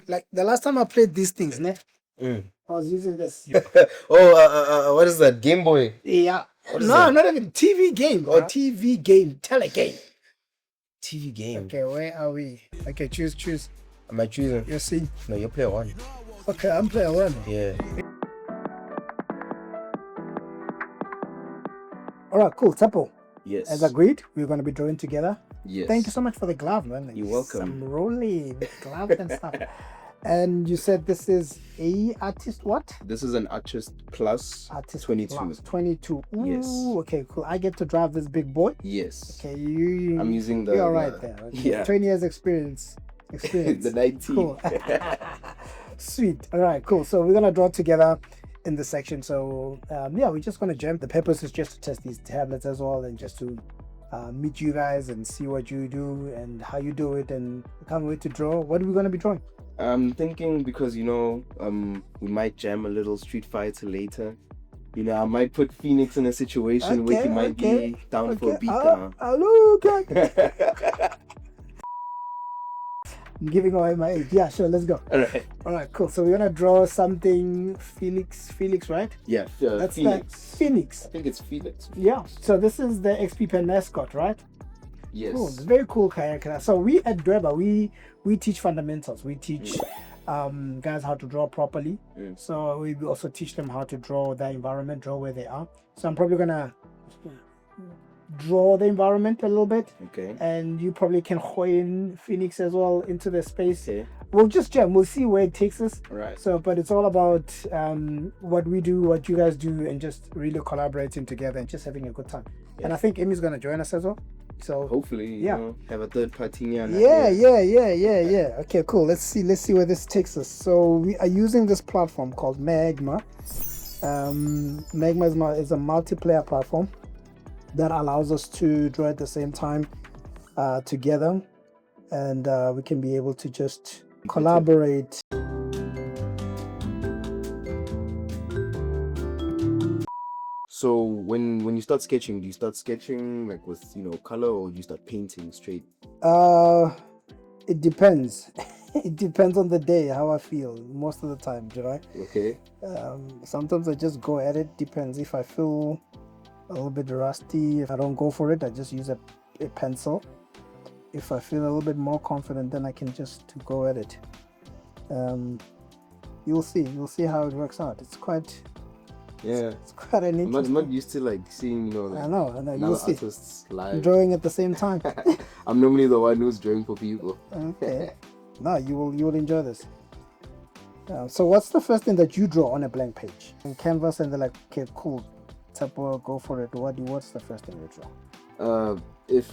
like the last time I played these things, ne? Mm. I was using this. What is that? Game Boy? Yeah. What is No, that? not even TV game. Or TV game. Telegame. TV game. Okay, where are we? Okay, choose. Am I choosing? You're C. No, you're player one. Okay, I'm player one. Yeah. All right, cool. Tshepo. Yes. As agreed, we're going to be drawing together. Yes. Thank you so much for the glove, man. You're welcome. Some rolling glove and stuff. And you said this is a artist what? This is an artist plus Artist 22. plus 22. Ooh, Yes. okay, cool. I get to drive this big boy. Yes. Okay, I'm using the. You're right there. Okay. Yeah. 20 years experience. The 19. Cool. Sweet. All right, cool. So we're gonna draw together in this section. So yeah, we're just gonna jam. The purpose is just to test these tablets as well, and just to meet you guys and see what you do and how you do it, and I can't wait to draw. What are we gonna be drawing? I'm thinking because we might jam a little Street Fighter later. I might put Phoenix in a situation where he might be down for a beatdown. Hello, I'm giving away my age. Yeah, sure, let's go. All right, cool. So we're gonna draw something Felix, right? Yeah, that's Phoenix. Phoenix. I think it's Felix. Yeah. So this is the XPPen mascot, right? Yes. Cool. It's a very cool character. So we at Dweba, we teach fundamentals. We teach guys how to draw properly. So we also teach them how to draw their environment, draw where they are. So I'm probably gonna draw the environment a little bit. Okay. And you probably can in Phoenix as well into the space. Okay. We'll just jam. We'll see where it takes us. Right. So, but it's all about what we do, what you guys do, and just really collaborating together and just having a good time. Yeah. And I think Amy's gonna join us as well. So hopefully, have a third party. Yeah. Okay, cool. Let's see where this takes us. So we are using this platform called Magma. Magma is a multiplayer platform that allows us to draw at the same time together, and we can be able to just collaborate. So when you start sketching, do you start sketching like with color, or do you start painting straight? It depends. It depends on the day, how I feel most of the time, right? Okay. Sometimes I just go at it. Depends. If I feel a little bit rusty, if I don't go for it, I just use a pencil. If I feel a little bit more confident, then I can just go at it. You'll see how it works out. It's quite it's quite an interesting. I'm not used to like seeing I know you'll see artists live drawing at the same time. I'm normally the one who's drawing for people. Okay. No, you will enjoy this. So what's the first thing that you draw on a blank page in canvas, and they're like, okay, cool, Tshepo, go for it. What's the first thing you draw? If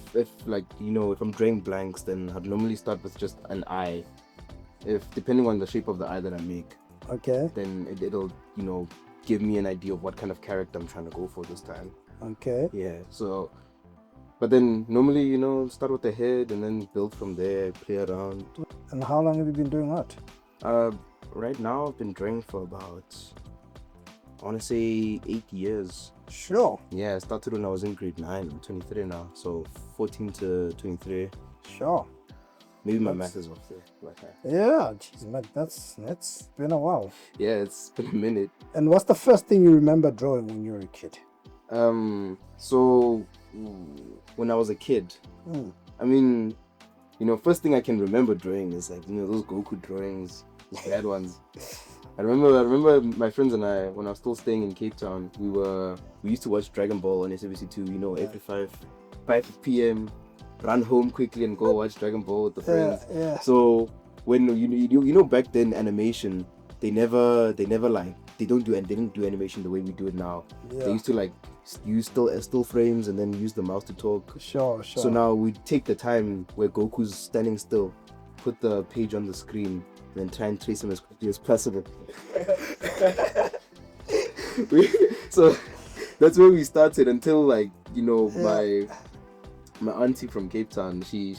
I'm drawing blanks, then I'd normally start with just an eye. If depending on the shape of the eye that I make, okay, then it'll give me an idea of what kind of character I'm trying to go for this time. Okay. Yeah. So, but then normally start with the head and then build from there, play around. And how long have you been doing that? Right now I've been drawing for about, I want to say 8 years. Sure. Yeah, I started when I was in grade 9. I'm 23 now, so 14 to 23. Sure. Maybe my math is off there. Yeah, jeez, man, that's been a while. Yeah, it's been a minute. And what's the first thing you remember drawing when you were a kid? So when I was a kid, I mean, first thing I can remember drawing is like those Goku drawings, the bad ones. I remember my friends and I, when I was still staying in Cape Town, we used to watch Dragon Ball on SABC2, every 5 p.m. run home quickly and go watch Dragon Ball with the friends. Yeah. So when back then animation, they didn't do animation the way we do it now. Yeah. They used to use still frames and then use the mouse to talk. Sure. So now we take the time where Goku's standing still, put the page on the screen, and then try and trace him as quickly as possible. So that's where we started until my auntie from Cape Town, she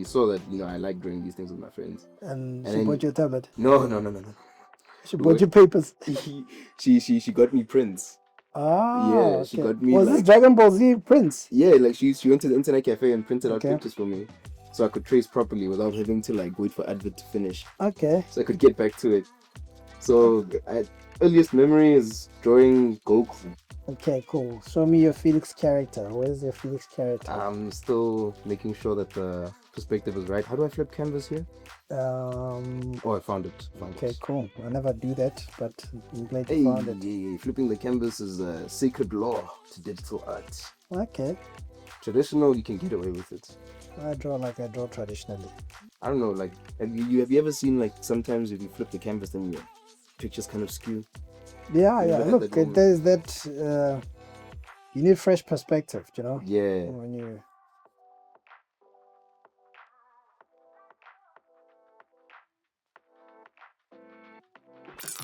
saw that I like drawing these things with my friends. And she bought you a tablet? No. She bought you papers? She got me prints. Ah, yeah, okay. She got me. Was this Dragon Ball Z prints? Yeah, she went to the internet cafe and printed out pictures for me. so I could trace properly without having to like wait for advert to finish. Okay. So I could get back to it. So earliest memory is drawing Goku. Okay, cool. Show me your Felix character. Where's your Felix character? I'm still making sure that the perspective is right. How do I flip canvas here? Oh, I found it. Okay, cool. I never do that, but I'm glad Hey, you found it. flipping the canvas is a sacred law to digital art. Okay. Traditional, you can get away with it. I draw like I draw traditionally. I don't know, like, have you ever seen, like, sometimes if you flip the canvas, then your pictures kind of skew? Yeah. had Look, that there's that. You need fresh perspective, you know. Yeah. When you.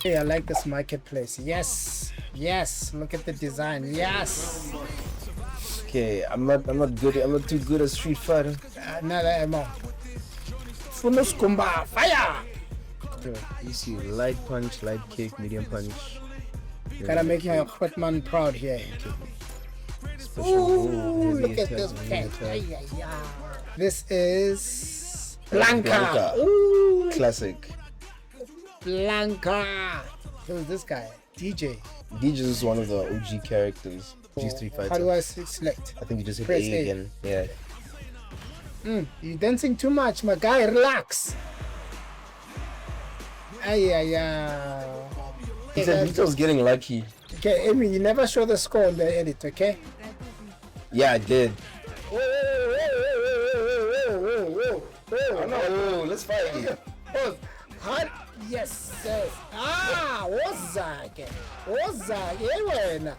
Hey, I like this marketplace. Yes. Look at the design. Yes. Okay, I'm not too good at Street Fighter. Another ammo. Full skumba fire. You see light punch, light kick, medium punch. Gotta make your man proud here. Ooh, look at this cat. This is Blanca. Ooh. Classic. Blanca. Who's this guy? DJ. DJ is one of the OG characters. G3 Fighter. How do I select? I think you just hit Press A A. again. Yeah. You're dancing too much, my guy. Relax. He said he was getting lucky. Okay, Amy, you never show the score on the edit, okay? Yeah, I did. Whoa. Oh, let's fight here. Hot? Yes. Wozake wena.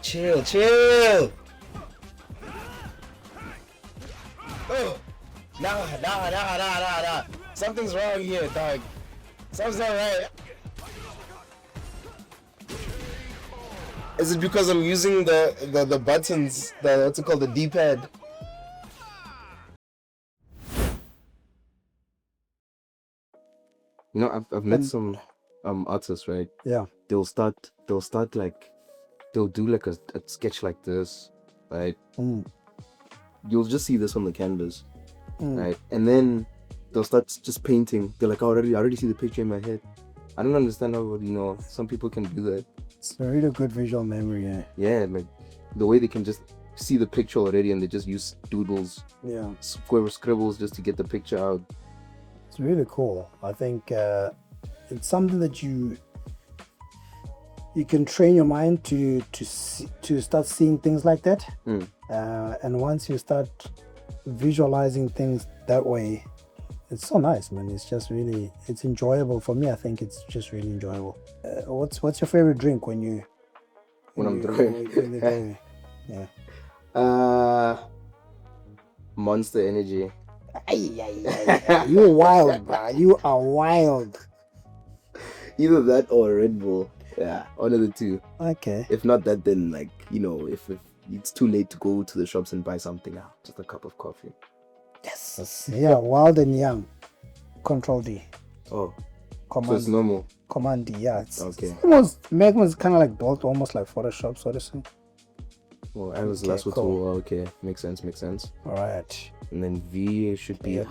Chill. Oh, nah. Something's wrong here, dog. Something's not right. Is it because I'm using the buttons, what's it called, the D-pad? You know, I've met some artists, right? Yeah. They'll start like, they'll do like a sketch like this, right? You'll just see this on the canvas, right? And then they'll start just painting. They're like, I already see the picture in my head. I don't understand how, some people can do that. It's a really good visual memory, yeah. Yeah, like the way they can just see the picture already and they just use doodles, scribbles just to get the picture out. It's really cool. I think it's something that you can train your mind to start seeing things like that. And once you start visualizing things that way, it's so nice, man. It's just really, it's enjoyable for me. I think it's just really enjoyable. What's your favorite drink when I'm drawing? Yeah. Monster Energy. You're wild, bro. You are wild. Either that or Red Bull. Yeah, one of the two. Okay. If not that, then if it's too late to go to the shops and buy something out, just a cup of coffee. Yes. Yeah, wild and young. Control D. Oh. Command. So it's normal. Command D. Yeah. It's okay. Magma is kind of like built almost like Photoshop, so to say. Well, I was last with cool. Okay, makes sense. All right. And then V should be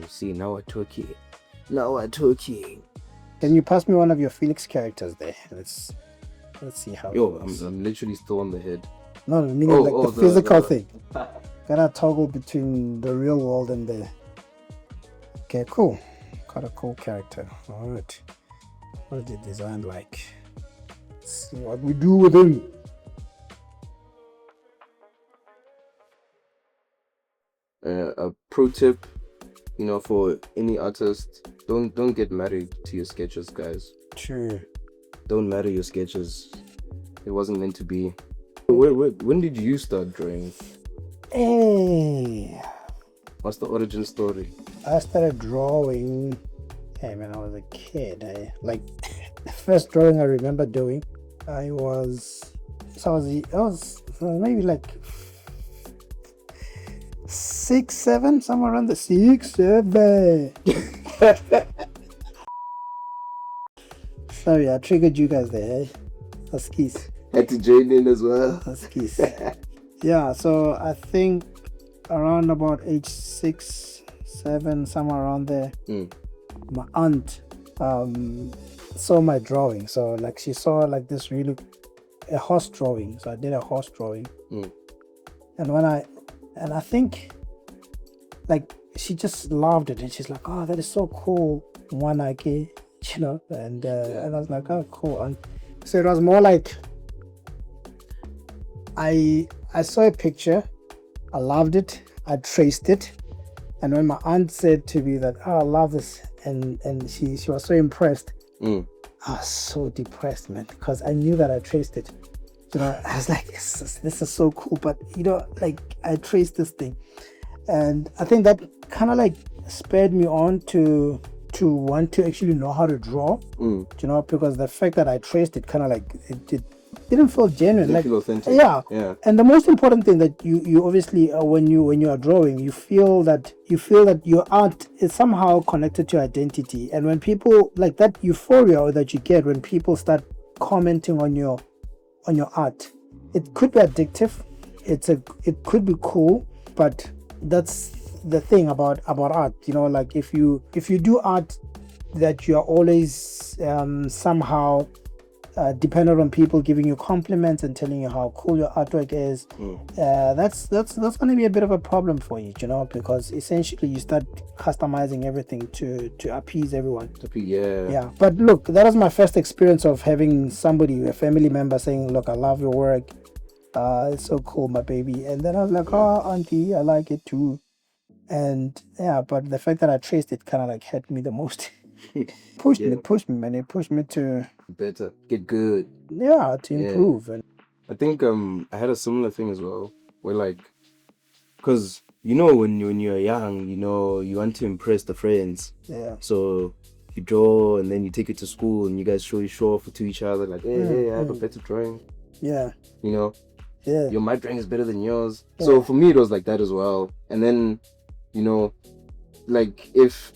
see, now I took it. Can you pass me one of your Felix characters there? Let's see how. I'm literally still on the head. No, meaning the physical thing. Gotta toggle between the real world and the. Okay, cool. Got a cool character. All right. What is the design like? Let's see what we do with him. A pro tip, for any artist, don't get married to your sketches, guys. True. Don't marry your sketches. It wasn't meant to be. When did you start drawing? Hey. What's the origin story? I started drawing when I was a kid. The first drawing I remember doing, I was maybe like 6, 7, somewhere around the 6, 7. Sorry, I triggered you guys there. That's keys. Had to join in as well. That's keys. Yeah, so I think around about age 6, 7, somewhere around there, my aunt saw my drawing. So like she saw like this really a horse drawing. So I did a horse drawing, and I think like she just loved it, and she's like, "Oh, that is so cool, Mwanake," and I was like, "Oh, cool." And so it was more like I saw a picture, I loved it, I traced it, and when my aunt said to me that, "Oh, I love this," and she was so impressed, I was so depressed, man, because I knew that I traced it. I was like, this is so cool, but like I traced this thing, and I think that kind of like spurred me on to want to actually know how to draw, because the fact that I traced it kind of like it didn't feel genuine, like feel authentic. Yeah. And the most important thing that you obviously when you are drawing, you feel that your art is somehow connected to your identity, and when people like that euphoria that you get when people start commenting on your art, it could be addictive, it could be cool, but that's the thing about art, like if you do art that you are always somehow dependent on people giving you compliments and telling you how cool your artwork is, that's going to be a bit of a problem for you, because essentially you start customizing everything to appease everyone. Yeah. But look, that was my first experience of having somebody, a family member, saying, "Look, I love your work. It's so cool, my baby." And then I was like, "Oh, auntie, I like it too." And yeah, but the fact that I traced it kind of like hurt me the most. pushed me, man. It pushed me to better, get good. Yeah, to improve. And I think I had a similar thing as well, where like, because when you're young, you want to impress the friends. Yeah. So you draw, and then you take it to school, and you guys show off to each other, like, hey, I have a better drawing. Yeah. Yeah. My drawing is better than yours. Yeah. So for me, it was like that as well. And then, like if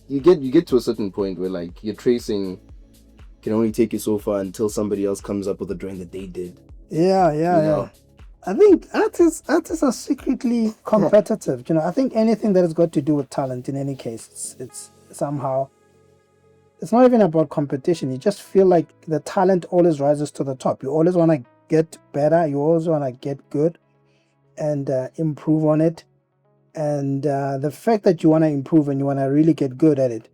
you get to a certain point where like your tracing can only take you so far until somebody else comes up with a drawing that they did. Yeah. I think artists are secretly competitive. I think anything that has got to do with talent, in any case, it's somehow, it's not even about competition. You just feel like the talent always rises to the top. You always want to get better. You always want to get good and improve on it. And the fact that you want to improve and you want to really get good at it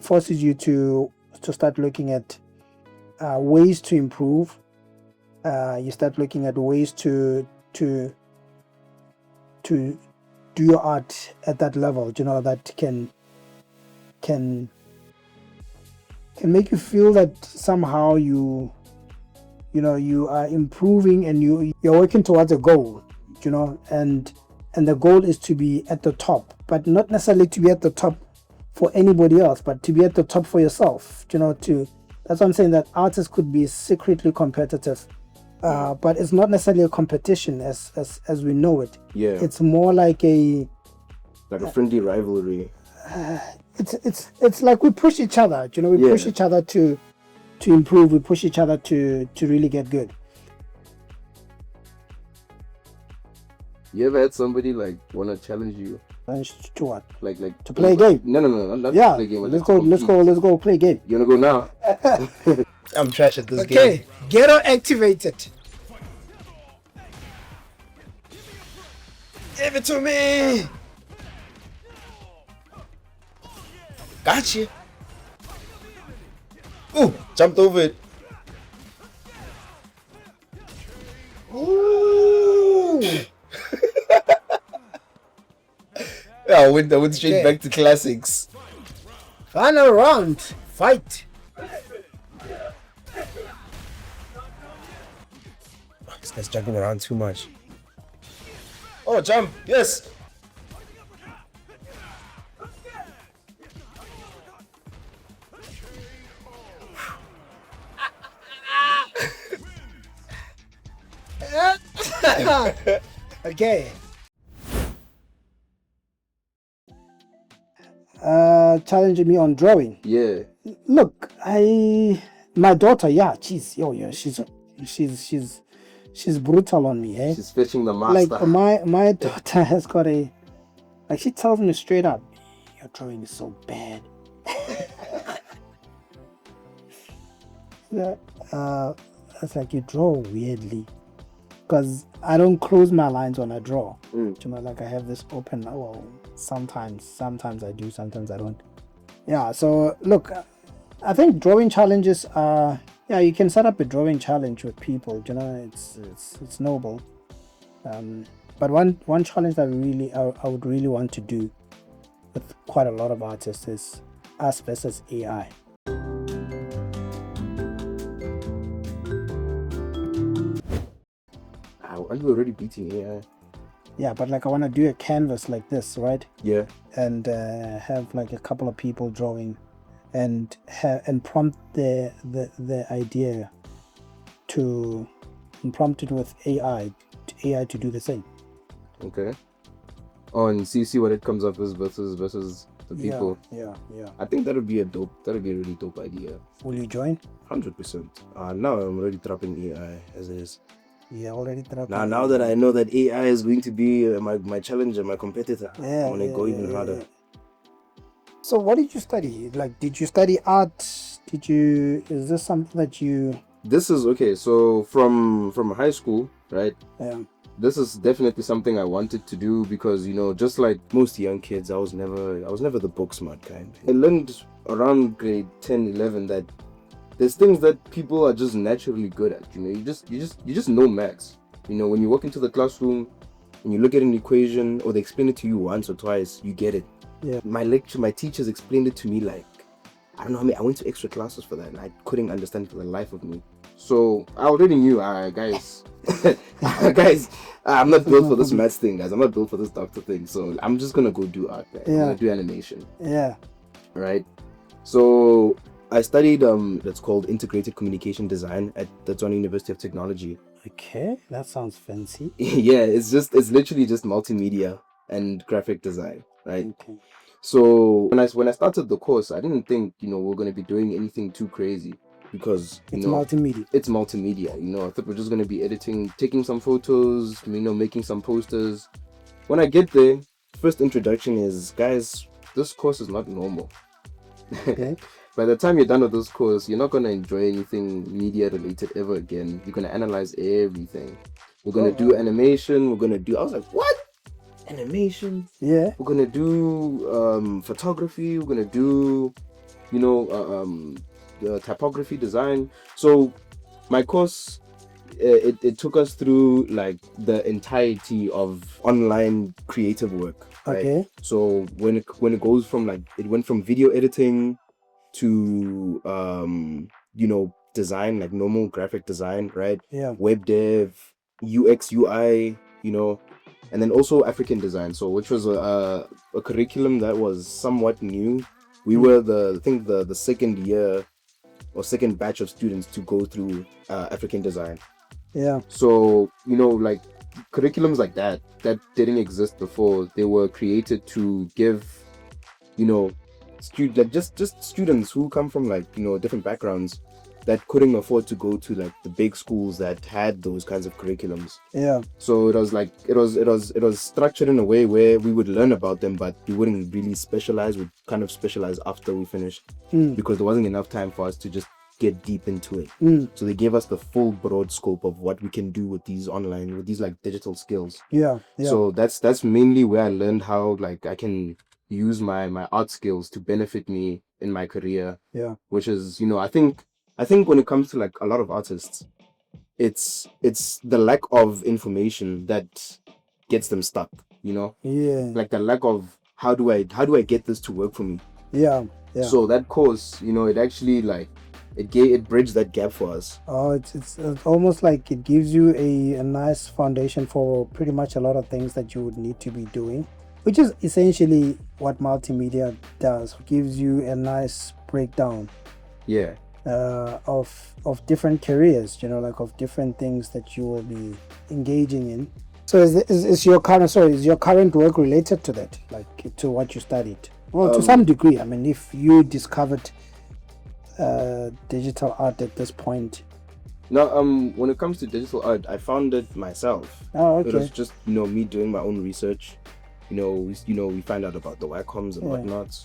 forces you to start looking at ways to improve. You start looking at ways to do your art at that level, that can make you feel that somehow you are improving and you're working towards a goal, and the goal is to be at the top, but not necessarily to be at the top for anybody else, but to be at the top for yourself. That's what I'm saying, that artists could be secretly competitive, but it's not necessarily a competition as we know it. Yeah. It's more like a friendly rivalry. It's like we push each other. We push each other to improve. We push each other to really get good. You ever had somebody like want to challenge you? To what? Like to play a game? No, not to play a game. Let's go play a game. You wanna go now? I'm trash at this game. Okay, ghetto activated. Give it to me. Gotcha. Ooh, jumped over it. Ooh. I went straight back to classics. Final round. Fight. This guy's jumping around too much. Oh, jump. Yes. Okay. Challenging me on drawing. Yeah. Look, my daughter, she's she's brutal on me, eh? She's fetching the master. Like my daughter has got a, like, she tells me straight up, your drawing is so bad. It's like, you draw weirdly, because I don't close my lines when I draw. You know, like, I have this open. Well, sometimes I do, sometimes I don't. Yeah. So look, I think drawing challenges are, yeah, you can set up a drawing challenge with people. You know, it's noble. But one challenge that I would really want to do with quite a lot of artists is us versus AI. Aren't we already beating AI? Yeah, but like, I want to do a canvas like this, right? Yeah. And have like a couple of people drawing, and prompt the idea to, and prompt it with AI to do the same. Okay. Oh, and see what it comes up as versus the people. Yeah. I think that'd be a really dope idea. Will you join? 100%. Now I'm already dropping AI as it is. Yeah, already dropped. Now that I know that AI is going to be my challenger, my competitor, yeah, I want to go even harder. Yeah. So what did you study? Like, did you study art? Is this something that you... This is okay. So from high school, right? Yeah. This is definitely something I wanted to do because, you know, just like most young kids, I was never the book smart kind. I learned around grade 10, 11 that there's things that people are just naturally good at. You know, you just know maths. You know, when you walk into the classroom and you look at an equation, or they explain it to you once or twice, you get it. Yeah. My teachers explained it to me like, I don't know how many, I went to extra classes for that and I couldn't understand for the life of me. So I already knew, guys, I'm not built for this maths thing, guys. I'm not built for this doctor thing. So I'm just gonna go do art, guys. I'm gonna do animation. Yeah. Right. So I studied that's called integrated communication design at the Tshepo University of Technology. Okay, that sounds fancy. Yeah, it's literally just multimedia and graphic design, right? Okay. So when I started the course, I didn't think, you know, we're going to be doing anything too crazy because, it's multimedia. It's multimedia, you know. I thought we're just going to be editing, taking some photos, you know, making some posters. When I get there, first introduction is, guys, this course is not normal. Okay. By the time you're done with this course, you're not going to enjoy anything media related ever again. You're going to analyze everything. We're going to do animation. I was like, what? Animation? Yeah. We're going to do photography. We're going to do, you know, the typography design. So my course, it took us through like the entirety of online creative work. Right? Okay. So when it goes from like, it went from video editing to you know, design, like normal graphic design, right? Yeah. Web dev, UX, UI, you know, and then also African design. So which was a curriculum that was somewhat new. We were the second year or second batch of students to go through African design. Yeah. So, you know, like curriculums like that didn't exist before. They were created to give, you know, just students who come from like, you know, different backgrounds that couldn't afford to go to like the big schools that had those kinds of curriculums. Yeah. So it was structured in a way where we would learn about them, but we wouldn't really specialize. We'd kind of specialize after we finished because there wasn't enough time for us to just get deep into it. So they gave us the full broad scope of what we can do with these like digital skills. Yeah. So that's mainly where I learned how like I can use my art skills to benefit me in my career. Yeah. Which is, you know, I think when it comes to like a lot of artists, it's the lack of information that gets them stuck, you know? Yeah. Like the lack of how do I get this to work for me? Yeah. Yeah. So that course, you know, it actually like it bridged that gap for us. Oh, it's almost like it gives you a nice foundation for pretty much a lot of things that you would need to be doing, which is essentially what multimedia does. It gives you a nice breakdown. Yeah. Of different careers, you know, like of different things that you will be engaging in. So is your current work related to that, like to what you studied? Well, to some degree. I mean, if you discovered digital art at this point, Now, when it comes to digital art, I found it myself. Oh, okay. It was just, me doing my own research. We find out about the Wacoms and whatnot.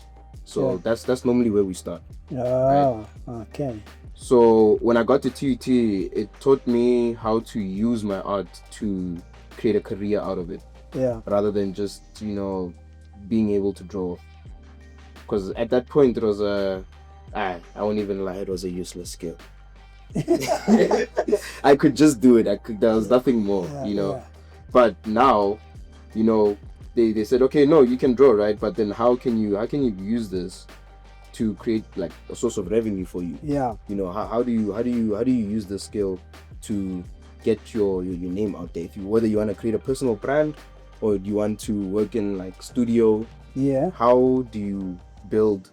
So that's normally where we start. Oh, right? Okay. So when I got to TUT, it taught me how to use my art to create a career out of it. Yeah. Rather than just, being able to draw. Because at that point, it was I won't even lie, it was a useless skill. I could just do it. There was nothing more, Yeah. But now, they said, okay, no, you can draw, right? But then how can you use this to create like a source of revenue for you? Yeah. How do you use this skill to get your name out there? Whether you want to create a personal brand or you want to work in like studio, how do you build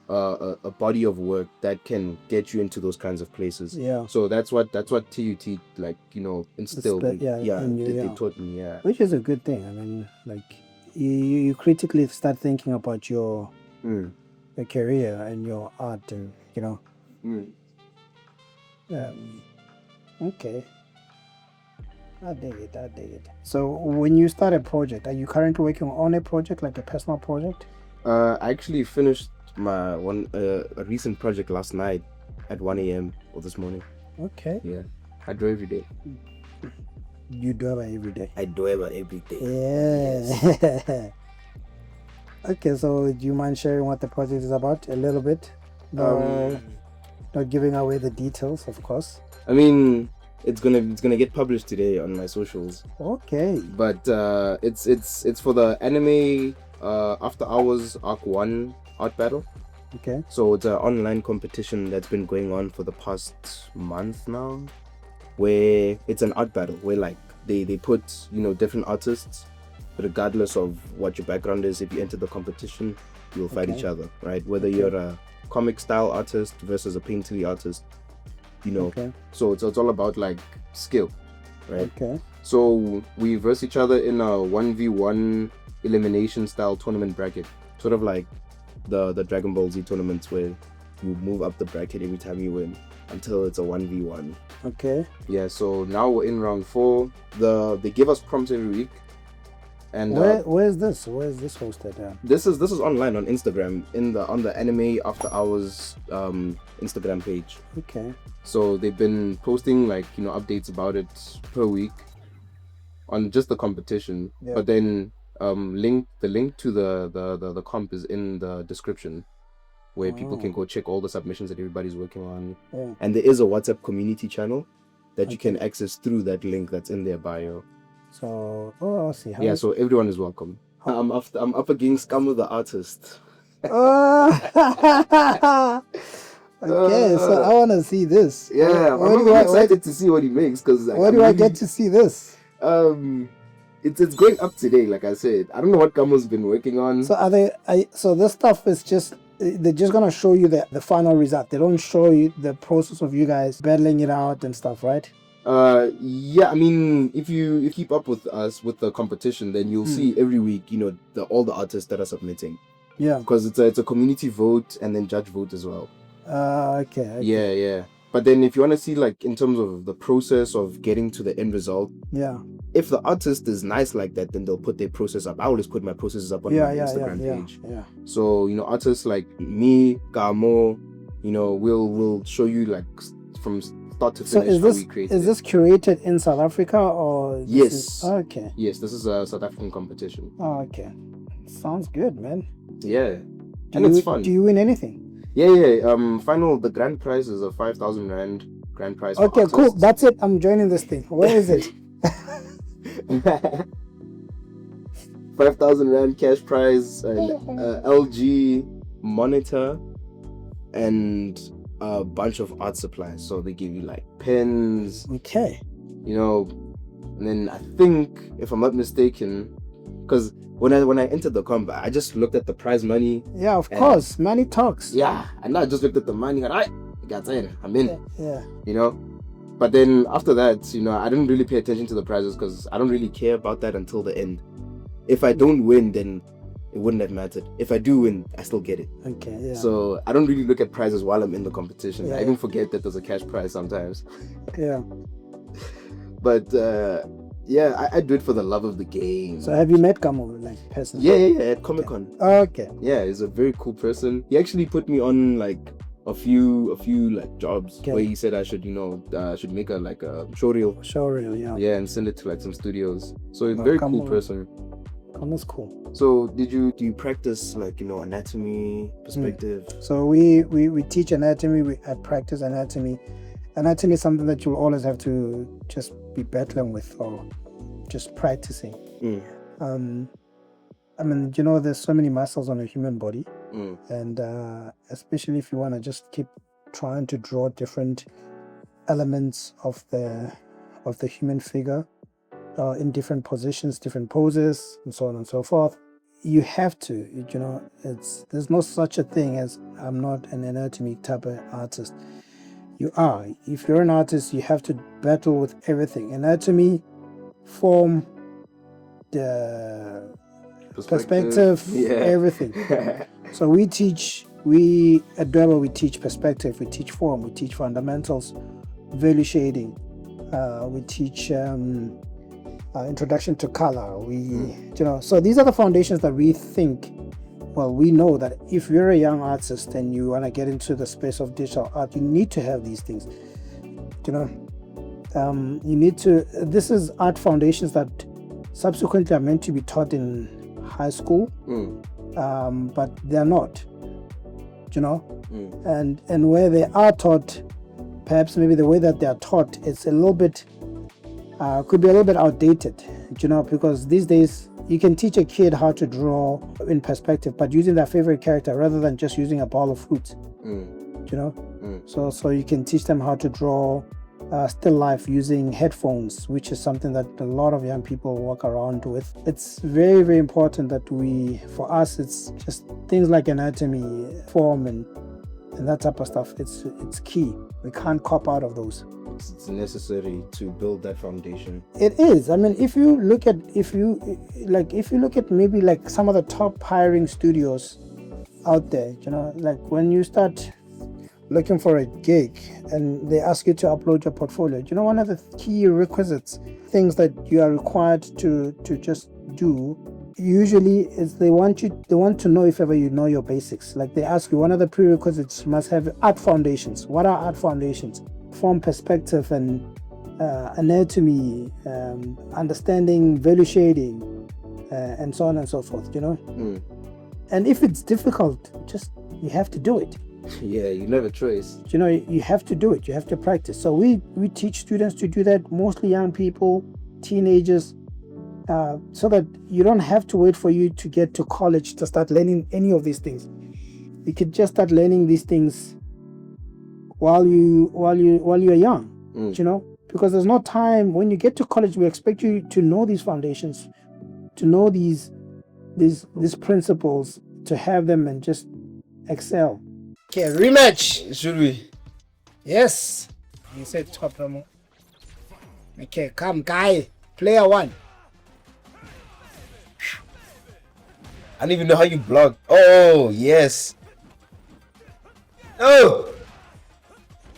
a body of work that can get you into those kinds of places? So that's what TUT instilled. They taught me. Which is a good thing. I mean, like you critically start thinking about your career and your art, and okay. I dig it. So when you start a project, are you currently working on a project, like a personal project? I actually finished my a recent project last night at 1 a.m. or this morning. Okay. Yeah. I draw every day. You Dweba every day? I Dweba every day. Yeah. Yes. Okay, so do you mind sharing what the project is about a little bit? No, not giving away the details, of course. I mean, it's gonna get published today on my socials. Okay. But it's for the anime After Hours Arc 1 art battle. Okay. So it's an online competition that's been going on for the past month now, where it's an art battle where like they put different artists, regardless of what your background is. If you enter the competition, you'll fight each other, right? Whether you're a comic style artist versus a painterly artist, So it's all about like skill, right? Okay. So we verse each other in a 1v1 elimination style tournament bracket, sort of like the Dragon Ball Z tournaments where you move up the bracket every time you win until it's a 1v1. Okay. Yeah, so now we're in round 4. They give us prompts every week. And where is this? Where is this hosted at? This is online on Instagram on the Anime After Hours Instagram page. Okay. So they've been posting like updates about it per week on just the competition. Yeah. But then the link to the comp is in the description, where people can go check all the submissions that everybody's working on. Yeah. And there is a WhatsApp community channel that you can access through that link that's in their bio. So, I'll see. So everyone is welcome. I'm up against Kamo the artist. Okay, so I want to see this. Yeah, I'm excited to see what he makes, because where do I get to see this? It's going up today, like I said. I don't know what Kamo's been working on. So so this stuff is just, they're just gonna show you the final result. They don't show you the process of you guys battling it out and stuff, right? Yeah, I mean, if you keep up with us with the competition, then you'll see every week, all the artists that are submitting. Yeah. Because it's a community vote and then judge vote as well. Okay. Yeah. But then if you want to see like in terms of the process of getting to the end result, if the artist is nice like that, then they'll put their process up. I always put my processes up on my Instagram page. Yeah. So, artists like me, Kamo, we'll show you like from start to finish how we created. Is this curated in South Africa or? Yes. Okay. Yes, this is a South African competition. Oh, okay. Sounds good, man. Yeah. It's fun. Do you win anything? Yeah. The grand prize is a 5,000 Rand grand prize. Okay, cool. That's it. I'm joining this thing. Where is it? 5,000 Rand cash prize, an LG monitor, and a bunch of art supplies. So they give you like pens. Okay. And then I think, if I'm not mistaken, because when I entered the comp, I just looked at the prize money. Yeah, of course. Money talks. Yeah, and I just looked at the money and I'm in. Yeah. But then after that, I didn't really pay attention to the prizes because I don't really care about that until the end. If I don't win, then it wouldn't have mattered. If I do win, I still get it. Okay, yeah. So I don't really look at prizes while I'm in the competition. Yeah. I even forget that there's a cash prize sometimes. Yeah. But yeah, I do it for the love of the game. So have you met Kamo, like, personally? Yeah, at Comic-Con. Okay. Yeah, he's a very cool person. He actually put me on like a few like jobs where he said I should, should make a showreel. Showreel, yeah. Yeah, and send it to like some studios. So he's a very cool person. Kamo's cool. So do you practice like, anatomy, perspective? So we teach anatomy, I practice anatomy. Anatomy is something that you'll always have to just be battling with or just practicing. I mean, there's so many muscles on a human body, and especially if you want to just keep trying to draw different elements of the human figure in different positions, different poses, and so on and so forth. You have to, there's no such a thing as I'm not an anatomy type of artist. You are. If you're an artist, you have to battle with everything. Anatomy, form, the perspective, everything. So we at Dweba, we teach perspective, we teach form, we teach fundamentals, value shading, we teach introduction to color. So these are the foundations that we think. Well, we know that if you're a young artist and you want to get into the space of digital art, you need to have these things. You need to. This is art foundations that subsequently are meant to be taught in high school, but they're not. And where they are taught, perhaps maybe the way that they are taught, it's a little bit could be a little bit outdated. Because these days you can teach a kid how to draw in perspective, but using their favorite character rather than just using a ball of fruit. So you can teach them how to draw still life using headphones, which is something that a lot of young people walk around with. It's very, very important that for us, it's just things like anatomy, form, and that type of stuff. It's key. We can't cop out of those. It's necessary to build that foundation. It is. I mean, if you look at maybe like some of the top hiring studios out there, like when you start looking for a gig and they ask you to upload your portfolio, one of the key requisites, things that you are required to just do, usually is they want to know if ever you know your basics. Like they ask you, one of the prerequisites must have art foundations. What are art foundations? Form, perspective, and anatomy, understanding value shading, and so on and so forth. And if it's difficult, you have to do it. Yeah, you never choice. You have to do it. You have to practice. So we teach students to do that, mostly young people, teenagers, so that you don't have to wait for you to get to college to start learning any of these things. You could just start learning these things while you're young, because there's no time. When you get to college, we expect you to know these foundations, to know these principles, to have them and just excel. Okay, rematch. Should we? Yes. You said top promo. Okay, come guy. Player 1. I don't even know how you block. Oh, yes. Oh!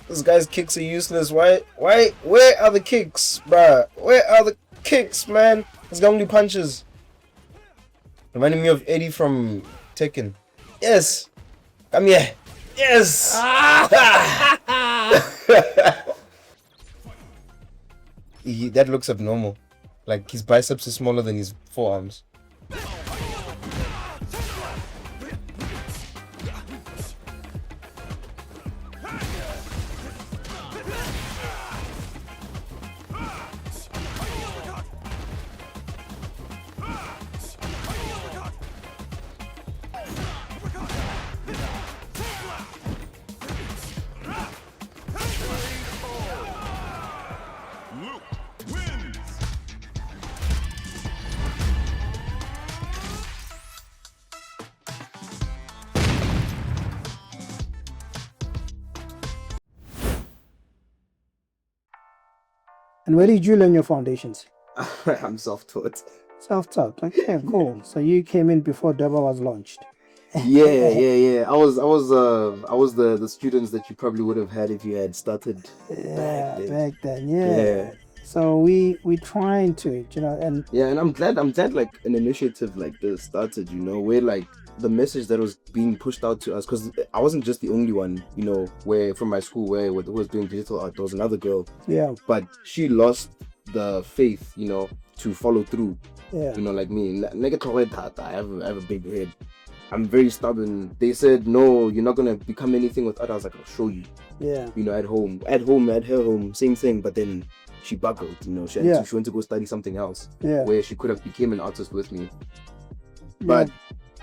This guy's kicks are useless. Why? Where are the kicks, bruh? Where are the kicks, man? This guy only punches. Reminding me of Eddie from Tekken. Yes! Come here. Yes! That looks abnormal. Like his biceps is smaller than his forearms. And where did you learn your foundations? I'm self-taught. Self-taught. Okay, cool. So you came in before Dweba was launched. Yeah. I was the students that you probably would have had if you had started Yeah, back then. back then. Yeah. Yeah. So we trying to, and Yeah, and I'm glad like an initiative like this started, where like the message that was being pushed out to us, because I wasn't just the only one, where from my school who was doing digital art. There was another girl, yeah, but she lost the faith, to follow through. yeah, Like me, I have a big head. I'm very stubborn. They said, no, you're not gonna become anything with art. I was like, I'll show you. yeah, At her home, same thing. But then she buckled. She went to go study something else. yeah. Where she could have became an artist with me. But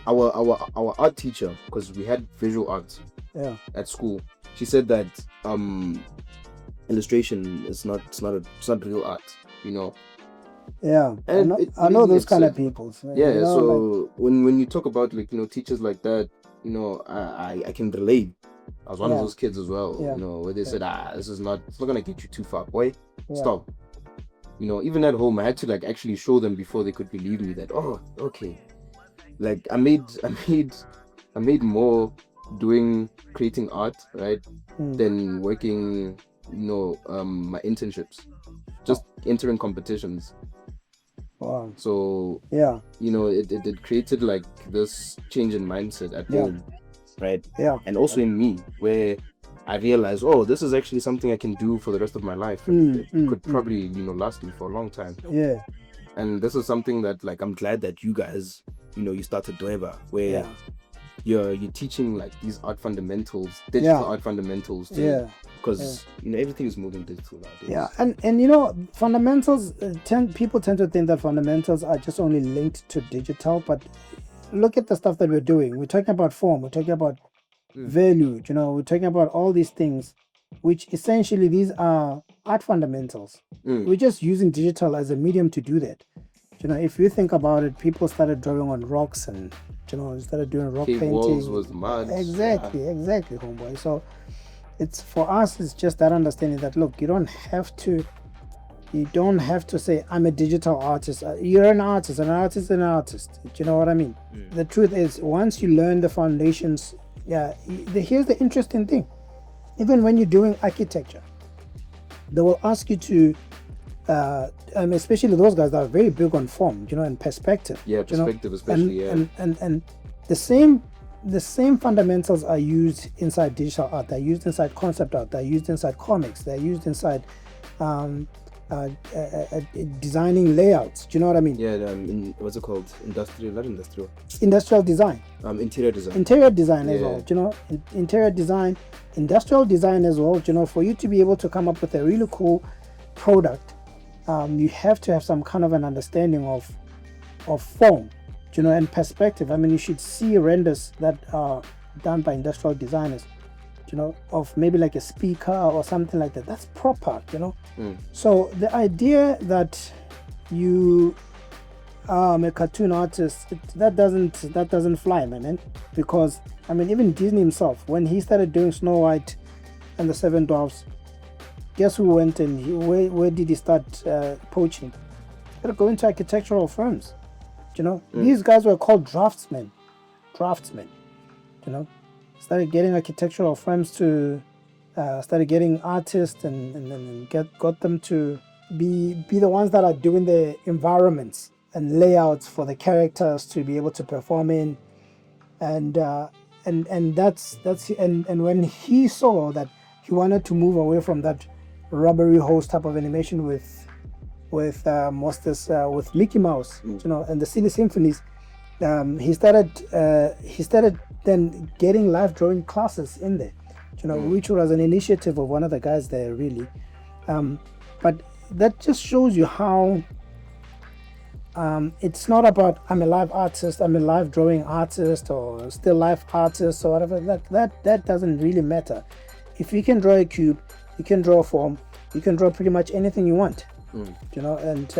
our art teacher, because we had visual art at school, she said that illustration is not real art. Yeah, and I know those kind of people. Yeah, so when you talk about like teachers like that, I can relate. I was one of those kids as well, where they said, it's not gonna get you too far, boy. Stop. Even at home, I had to like actually show them before they could believe me that, oh, okay. Like I made more creating art, right, than working, my internships, just entering competitions. Wow. So yeah, it created like this change in mindset at home, right? Yeah. And also in me, where I realized, oh, this is actually something I can do for the rest of my life. It could probably, last me for a long time. Yeah. And this is something that like I'm glad that you guys, you started Dweba, where you're teaching like these art fundamentals, digital art fundamentals. Because everything is moving digital nowadays. Yeah, and fundamentals people tend to think that fundamentals are just only linked to digital, but look at the stuff that we're doing. We're talking about form, we're talking about value, we're talking about all these things, which essentially these are art fundamentals. We're just using digital as a medium to do that. If you think about it, people started drawing on rocks and started doing rock painting. Walls with mud. Exactly, homeboy. So it's for us, it's just that understanding that look, you don't have to say I'm a digital artist. You're an artist. An artist is an artist. Do you know what I mean? The truth is, once you learn the foundations, here's the interesting thing. Even when you're doing architecture, they will ask you to especially those guys that are very big on form, and perspective. Yeah, perspective especially. And the same fundamentals are used inside digital art. They're used inside concept art. They're used inside comics. They're used inside designing layouts. Do you know what I mean? Yeah. What's it called? Industrial design. Interior design. Interior design as well. Interior design, industrial design as well. For you to be able to come up with a really cool product, you have to have some kind of an understanding of form, and perspective. I mean, you should see renders that are done by industrial designers, of maybe like a speaker or something like that. That's proper, So the idea that you a cartoon artist, that doesn't fly, man. Because I mean, even Disney himself, when he started doing Snow White and the Seven Dwarfs, guess who went and where did he start poaching? He started going to architectural firms. These guys were called draftsmen. Started getting architectural firms to started getting artists and got them to be the ones that are doing the environments and layouts for the characters to be able to perform in, and that's when he saw that he wanted to move away from that rubbery hose type of animation with Mickey Mouse, and the Silly Symphonies. He started then getting live drawing classes in there, which was an initiative of one of the guys there, really. But that just shows you how it's not about I'm a live artist, I'm a live drawing artist, or still life artist, or whatever. That doesn't really matter. If you can draw a cube, you can draw a form, you can draw pretty much anything you want. And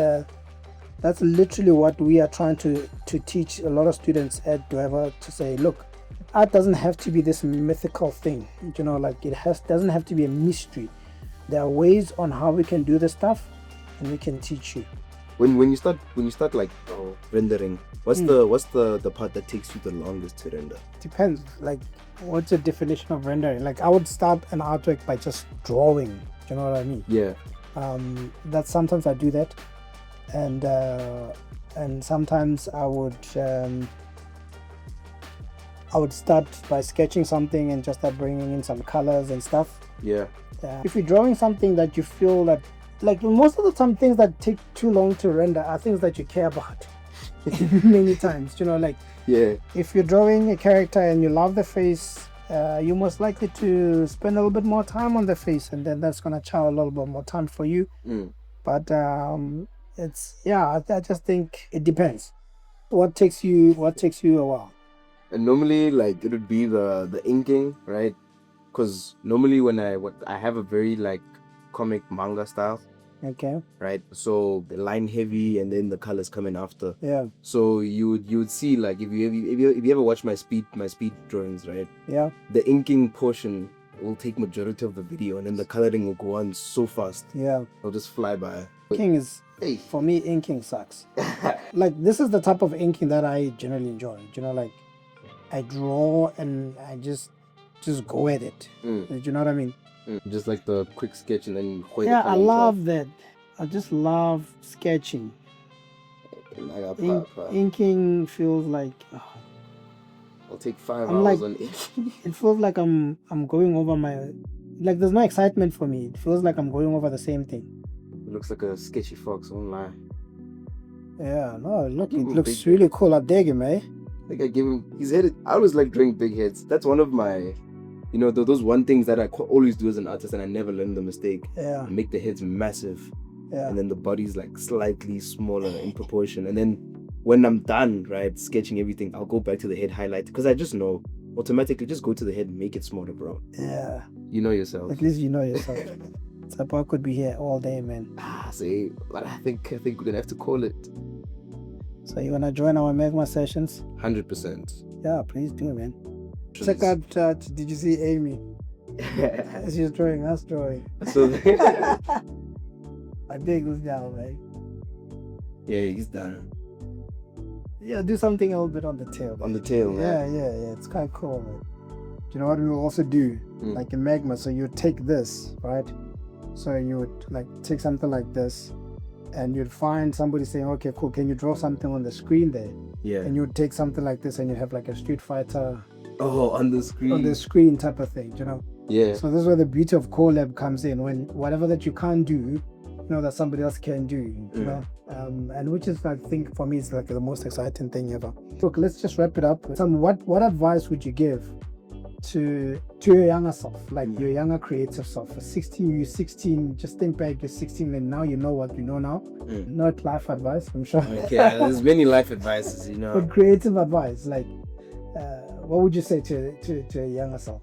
that's literally what we are trying to teach a lot of students at Dweba, to say, look, art doesn't have to be this mythical thing, like doesn't have to be a mystery. There are ways on how we can do this stuff, and we can teach you. when you start like rendering, what's the part that takes you the longest to render? Depends. Like, what's the definition of rendering? Like, I would start an artwork by just drawing. Do you know what I mean? Yeah. That sometimes I do that, and sometimes I would start by sketching something and just start bringing in some colors and stuff. Yeah. If you're drawing something that you feel that, like, most of the time things that take too long to render are things that you care about many times, you know, like, yeah, if you're drawing a character and you love the face, you're most likely to spend a little bit more time on the face, and then that's gonna chow a little bit more time for you. But I just think it depends. What takes you a while? And normally, like, it would be the inking, right? Because normally when I have a very like comic manga style. Okay. Right. So the line heavy and then the colors coming after. Yeah. So you would see, like, if you ever watch my speed drawings, right? Yeah. The inking portion will take majority of the video, and then the coloring will go on so fast. Yeah. It'll just fly by. Inking is, for me, inking sucks. Like, this is the type of inking that I generally enjoy. You know, like, I draw and I just go at it. Do you know what I mean? Just like the quick sketch and then I love that. I just love sketching. Inking feels like I'll take 5 hours on inking. It feels like I'm going over like, there's no excitement for me. It feels like I'm going over the same thing. It looks like a sketchy fox, won't lie. Yeah, no, look, it looks really cool. I dig him, eh? I think I give him his head. I always like drawing big heads. That's one of my, you know, those one things that I always do as an artist, and I never learn the mistake. Yeah. I make the heads massive. Yeah. And then the body's like slightly smaller in proportion. And then when I'm done, right, sketching everything, I'll go back to the head highlight, because I just know automatically, just go to the head and make it smaller, bro. Yeah. You know yourself. At least you know yourself. Tshepo could be here all day, man. See, but I think we're gonna have to call it. So you wanna join our Magma sessions? 100%. Yeah, please do, man. Check out. Did you see Amy? She's drawing us drawing. So I dig this down, right? Yeah, he's done. Yeah, do something a little bit on the tail. On the tail, man. Yeah. It's kind of cool, man. Do you know what we will also do? Like in Magma, so you take this, right? So you would like take something like this, and you'd find somebody saying, okay, cool, can you draw something on the screen there? Yeah. And you would take something like this and you have like a Street Fighter on the screen. On the screen type of thing, you know? Yeah. So this is where the beauty of collab comes in, when whatever that you can't do, you know, that somebody else can do, you know? And which is, I think, for me, it's like the most exciting thing ever. Look, let's just wrap it up. What advice would you give to your younger self, like your younger creative self? 16, just think back, you're 16 and now you know what you know now. Not life advice, I'm sure. Okay, there's many life advices, you know. But creative advice, like, what would you say to a younger self?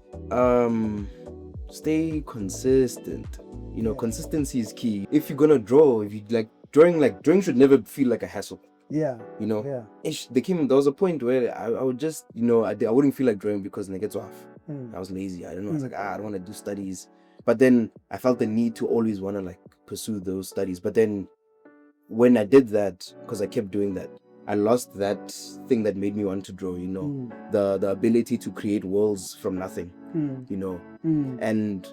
Stay consistent. You know, consistency is key. If you're gonna draw, if you like drawing should never feel like a hassle. Yeah. You know? Yeah. There was a point where I would just, you know, I wouldn't feel like drawing because it gets off. I was lazy. I don't know. I was like, I don't want to do studies. But then I felt the need to always want to like pursue those studies. But then when I did that, because I kept doing that, I lost that thing that made me want to draw, you know, the ability to create worlds from nothing, you know, and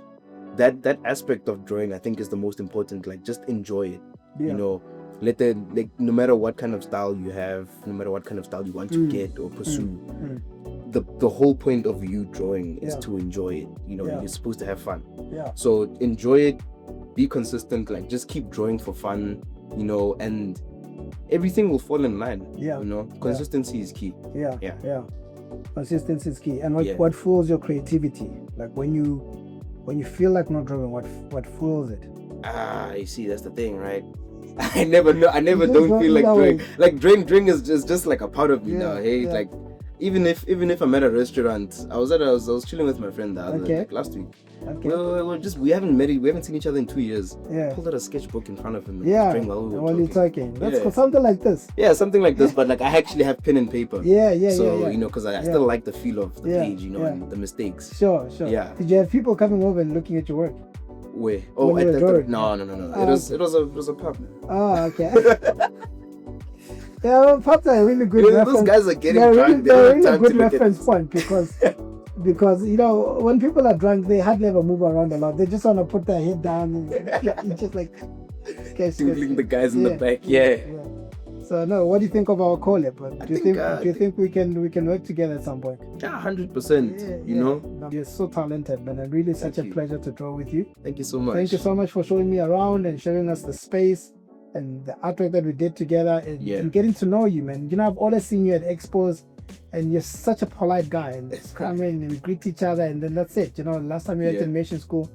that aspect of drawing, I think, is the most important. Like, just enjoy it, you know, no matter what kind of style you have, no matter what kind of style you want to get or pursue, the whole point of you drawing is to enjoy it. You know, you're supposed to have fun. So enjoy it, be consistent, like just keep drawing for fun, you know, and everything will fall in line. You know, consistency is key. Consistency is key. And what fuels your creativity? Like when you feel like not drawing, what fuels it? You see, that's the thing, right? I never don't feel like drawing. Like drawing is just like a part of me now. Hey, like even if I'm at a restaurant, I was chilling with my friend the other like last week. We haven't seen each other in 2 years. Pulled out a sketchbook in front of him. While you're talking. That's something like this. Yeah, something like this, but like I actually have pen and paper. So you know, because I still like the feel of the page, you know, and the mistakes. Sure. Yeah. Did you have people coming over and looking at your work? Where? Oh, When you were drawing? No. Oh, It was a pub. Oh, okay. Yeah, well, pups are a really good reference. Those guys are getting they're drunk. They're They really don't have good time to look at reference this. point because when people are drunk, they hardly ever move around a lot. They just want to put their head down and it's just like Tingling the guys in the back. Yeah. So no, what do you think of our collab? Do you think we can work together at some point? Yeah, 100%. You know. No, you're so talented, man, and really such a pleasure to draw with you. Thank you so much. Thank you so much for showing me around and showing us the space and the artwork that we did together and getting to know you, man. I've always seen you at expos and you're such a polite guy and just come in and we greet each other and then that's it. Last time we were at animation school.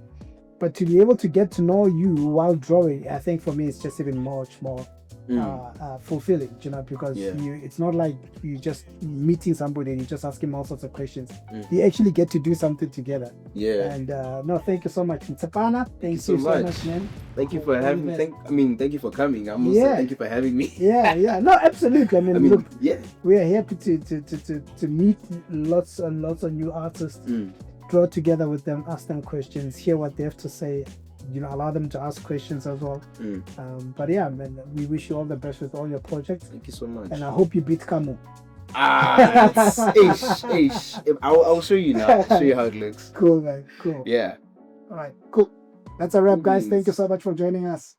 But to be able to get to know you while drawing, I think for me it's just even much more fulfilling, because it's not like you just meeting somebody and you just ask him all sorts of questions. You actually get to do something together. And no, thank you so much. Tshepo, thank you so much, man. Thank you for having me. Thank you for coming. I'm also thank you for having me. No, absolutely. I mean look, yeah, we are happy to meet lots and lots of new artists, draw together with them, ask them questions, hear what they have to say, allow them to ask questions as well. But yeah, man, we wish you all the best with all your projects. Thank you so much. And I hope you beat Kamo. Ish. I'll show you now. I'll show you how it looks. Cool, man. Cool. Yeah. All right, cool. That's a wrap, guys. Thank you so much for joining us.